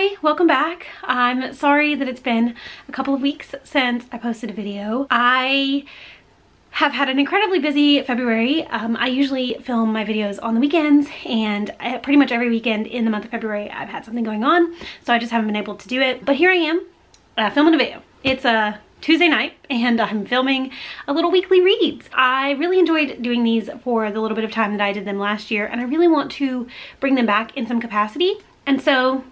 Hi, welcome back. I'm sorry that it's been a couple of weeks since I posted a video. I have had an incredibly busy February. I usually film my videos on the weekends, and pretty much every weekend in the month of February I've had something going on, so I just haven't been able to do it. But here I am filming a video. It's a Tuesday night and I'm filming a little weekly reads. I really enjoyed doing these for the little bit of time that I did them last year, and I really want to bring them back in some capacity. And so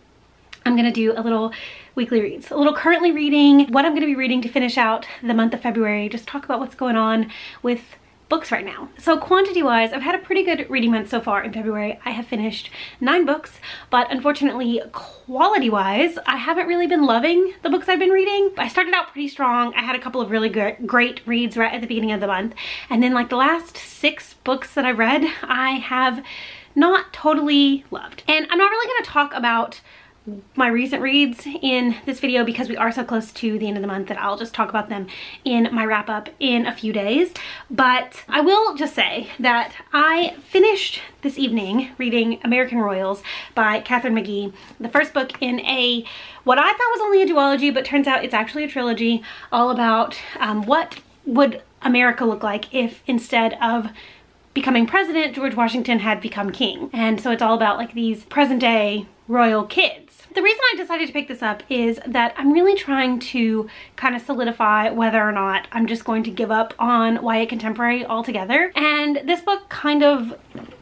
I'm gonna do a little weekly reads, a little currently reading, what I'm gonna be reading to finish out the month of February, just talk about what's going on with books right now. So quantity-wise, I've had a pretty good reading month so far in February. I have finished 9 books, but unfortunately, quality-wise, I haven't really been loving the books I've been reading. I started out pretty strong. I had a couple of really great reads right at the beginning of the month, and then like the last 6 books that I've read, I have not totally loved. And I'm not really gonna talk about my recent reads in this video because we are so close to the end of the month that I'll just talk about them in my wrap up in a few days. But I will just say that I finished this evening reading American Royals by Katharine McGee, the first book in what I thought was only a duology, but turns out it's actually a trilogy, all about what would America look like if instead of becoming president, George Washington had become king. And so it's all about like these present day royal kids. The reason I decided to pick this up is that I'm really trying to kind of solidify whether or not I'm just going to give up on YA contemporary altogether. And this book kind of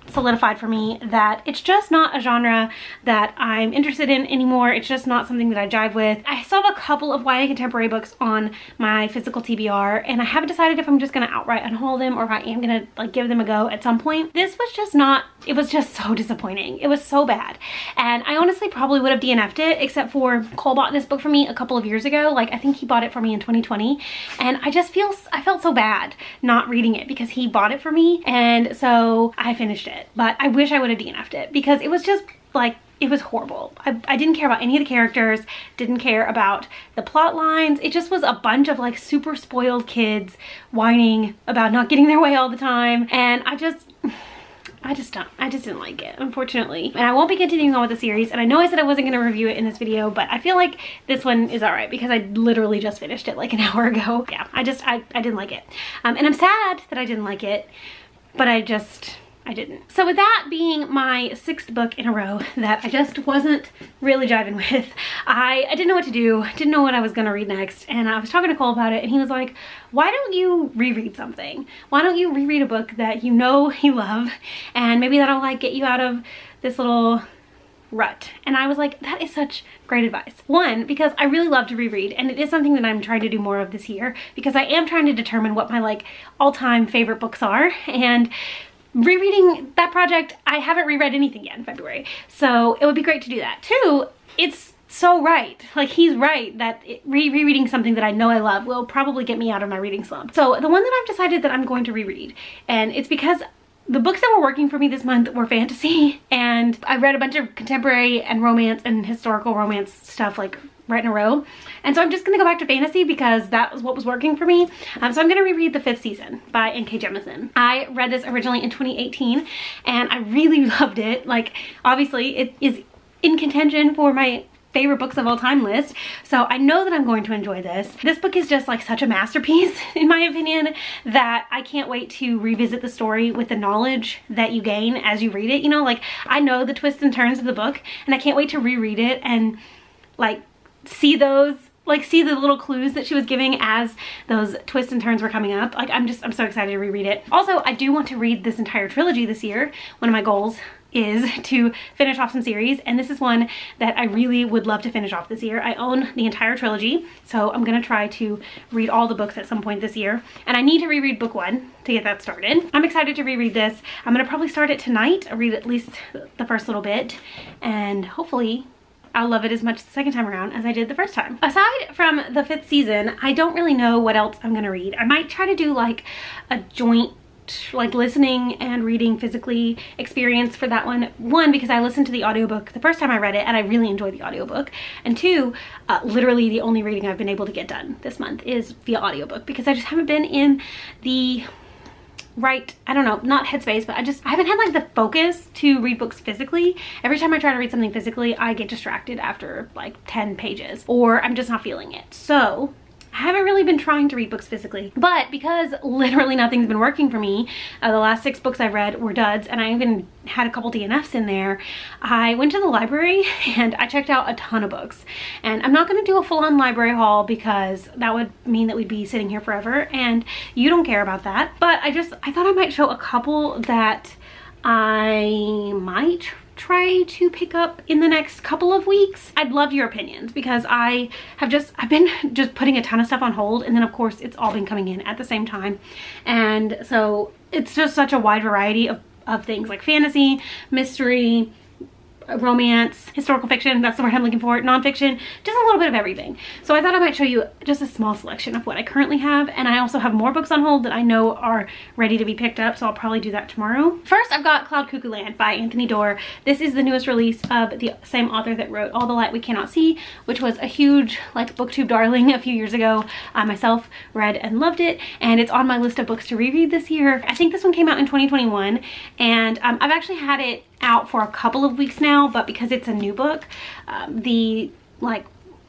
solidified for me that it's just not a genre that I'm interested in anymore. It's just not something that I jive with. I still have a couple of YA contemporary books on my physical TBR, and I haven't decided if I'm just gonna outright unhaul them or if I am gonna like give them a go at some point. This was just not, it was just so disappointing. It was so bad. And I honestly probably would have DNF'd it, except for Cole bought this book for me a couple of years ago. Like I think he bought it for me in 2020. And I felt so bad not reading it because he bought it for me. And so I finished it. But I wish I would have DNF'd it because it was just like, it was horrible. I didn't care about any of the characters, didn't care about the plot lines. It just was a bunch of like super spoiled kids whining about not getting their way all the time. And I just didn't like it, unfortunately. And I won't be continuing on with the series. And I know I said I wasn't gonna review it in this video, but I feel like this one is all right because I literally just finished it like an hour ago. Yeah, I didn't like it. And I'm sad that I didn't like it, but I didn't. So with that being my 6th book in a row that I just wasn't really jiving with, I didn't know what to do, didn't know what I was gonna read next, and I was talking to Cole about it, and he was like, why don't you reread something? Why don't you reread a book that you know you love, and maybe that'll like get you out of this little rut? And I was like, that is such great advice. One, because I really love to reread, and it is something that I'm trying to do more of this year because I am trying to determine what my like all-time favorite books are, and rereading that project, I haven't reread anything yet in February, so it would be great to do that. 2, it's so right. Like, he's right that rereading something that I know I love will probably get me out of my reading slump. So the one that I've decided that I'm going to reread, and it's because the books that were working for me this month were fantasy, and I read a bunch of contemporary and romance and historical romance stuff like right in a row. And so I'm just gonna go back to fantasy because that was what was working for me. So I'm gonna reread The 5th Season by N.K. Jemisin. I read this originally in 2018 and I really loved it. Like, obviously it is in contention for my favorite books of all time list, so I know that I'm going to enjoy this. This book is just like such a masterpiece in my opinion that I can't wait to revisit the story with the knowledge that you gain as you read it. You know, like I know the twists and turns of the book and I can't wait to reread it and like see those, like see the little clues that she was giving as those twists and turns were coming up. Like I'm so excited to reread it. Also, I do want to read this entire trilogy this year. One of my goals is to finish off some series, and this is one that I really would love to finish off this year. I own the entire trilogy, so I'm gonna try to read all the books at some point this year, and I need to reread book 1 to get that started. I'm excited to reread this. I'm gonna probably start it tonight. I'll read at least the first little bit, and hopefully I'll love it as much the second time around as I did the first time. Aside from The 5th Season, I don't really know what else I'm gonna read. I might try to do like a joint like listening and reading physically experience for that one. One, because I listened to the audiobook the first time I read it and I really enjoyed the audiobook. And 2, literally the only reading I've been able to get done this month is via audiobook because I just haven't been in the right, I don't know, not headspace, but I haven't had like the focus to read books physically. Every time I try to read something physically, I get distracted after like 10 pages, or I'm just not feeling it. So I haven't really been trying to read books physically, but because literally nothing's been working for me, the last 6 books I read were duds, and I even had a couple DNFs in there, I went to the library and I checked out a ton of books. And I'm not going to do a full-on library haul because that would mean that we'd be sitting here forever, and you don't care about that. But I thought I might show a couple that I might try to pick up in the next couple of weeks. I'd love your opinions because I've been just putting a ton of stuff on hold, and then of course it's all been coming in at the same time, and so it's just such a wide variety of things like fantasy, mystery, romance, historical fiction, that's the word I'm looking for, nonfiction, just a little bit of everything. So I thought I might show you just a small selection of what I currently have, and I also have more books on hold that I know are ready to be picked up, so I'll probably do that tomorrow. First, I've got Cloud Cuckoo Land by Anthony Doerr. This is the newest release of the same author that wrote All the Light We Cannot See, which was a huge like booktube darling a few years ago. I myself read and loved it, and it's on my list of books to reread this year. I think this one came out in 2021, and I've actually had it out for a couple of weeks now, but because it's a new book, the like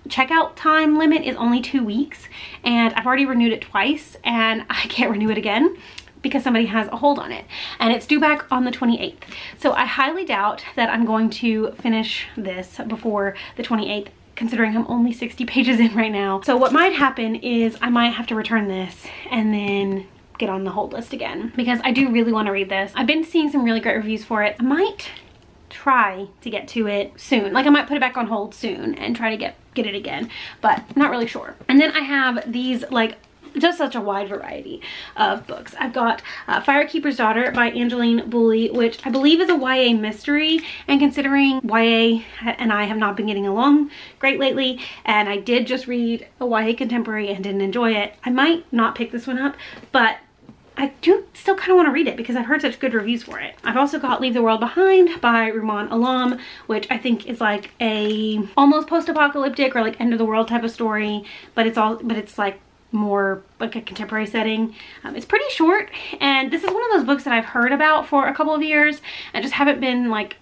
checkout time limit is only 2 weeks, and I've already renewed it twice and I can't renew it again because somebody has a hold on it, and it's due back on the 28th. So I highly doubt that I'm going to finish this before the 28th, considering I'm only 60 pages in right now. So what might happen is I might have to return this and then get on the hold list again, because I do really want to read this. I've been seeing some really great reviews for it. I might try to get to it soon. Like I might put it back on hold soon and try to get it again, but I'm not really sure. And then I have these like just such a wide variety of books. I've got Firekeeper's Daughter by Angeline Boulley, which I believe is a YA mystery, and considering YA and I have not been getting along great lately, and I did just read a YA contemporary and didn't enjoy it, I might not pick this one up, but I do still kind of want to read it because I've heard such good reviews for it. I've also got Leave the World Behind by Rumaan Alam, which I think is like a almost post-apocalyptic or like end of the world type of story, but it's like more like a contemporary setting. It's pretty short, and this is one of those books that I've heard about for a couple of years and just haven't been like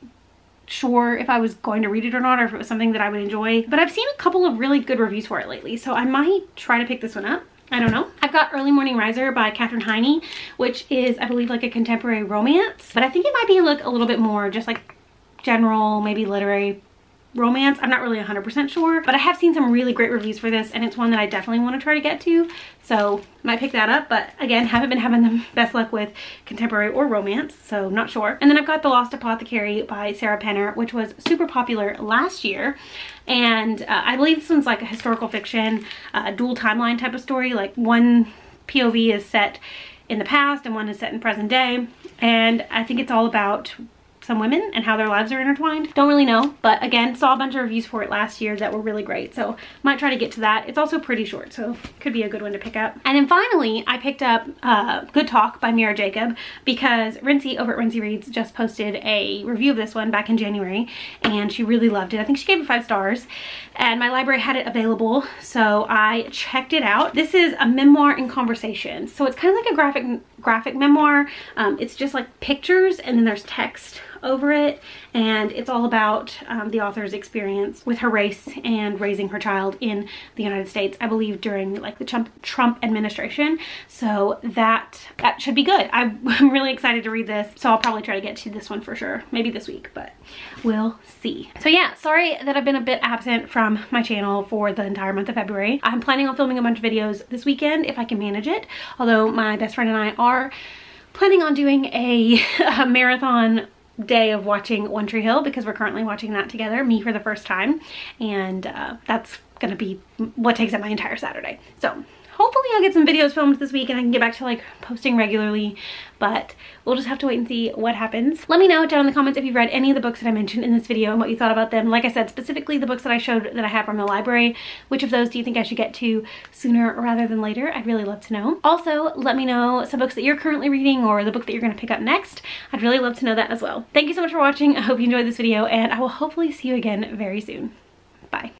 sure if I was going to read it or not, or if it was something that I would enjoy. But I've seen a couple of really good reviews for it lately, so I might try to pick this one up. I don't know. I've got Early Morning Riser by Katherine Heine, which is, I believe, like a contemporary romance, but I think it might be like a little bit more just like general, maybe literary romance. I'm not really 100% sure, but I have seen some really great reviews for this, and it's one that I definitely want to try to get to, so might pick that up. But again, haven't been having the best luck with contemporary or romance, so not sure. And then I've got The Lost Apothecary by Sarah Penner, which was super popular last year, and I believe this one's like a historical fiction, dual timeline type of story. Like one POV is set in the past and one is set in present day, and I think it's all about some women and how their lives are intertwined. Don't really know, but again, saw a bunch of reviews for it last year that were really great, so might try to get to that. It's also pretty short, so could be a good one to pick up. And then finally, I picked up Good Talk by Mira Jacob, because Rinsay over at Rinsay Reads just posted a review of this one back in January, and she really loved it. I think she gave it 5 stars, and my library had it available, so I checked it out. This is a memoir in conversation, so it's kind of like a graphic memoir. It's just like pictures and then there's text over it, and it's all about the author's experience with her race and raising her child in the United States, I believe during like the Trump administration. So that should be good. I'm really excited to read this, so I'll probably try to get to this one for sure, maybe this week, but we'll see. So yeah, sorry that I've been a bit absent from my channel for the entire month of February. I'm planning on filming a bunch of videos this weekend if I can manage it, although my best friend and I are planning on doing a marathon day of watching One Tree Hill, because we're currently watching that together, me for the first time, and that's gonna be what takes up my entire Saturday. So hopefully I'll get some videos filmed this week and I can get back to like posting regularly, but we'll just have to wait and see what happens. Let me know down in the comments if you've read any of the books that I mentioned in this video and what you thought about them. Like I said, specifically the books that I showed that I have from the library, which of those do you think I should get to sooner rather than later? I'd really love to know. Also, let me know some books that you're currently reading or the book that you're gonna pick up next. I'd really love to know that as well. Thank you so much for watching. I hope you enjoyed this video, and I will hopefully see you again very soon. Bye.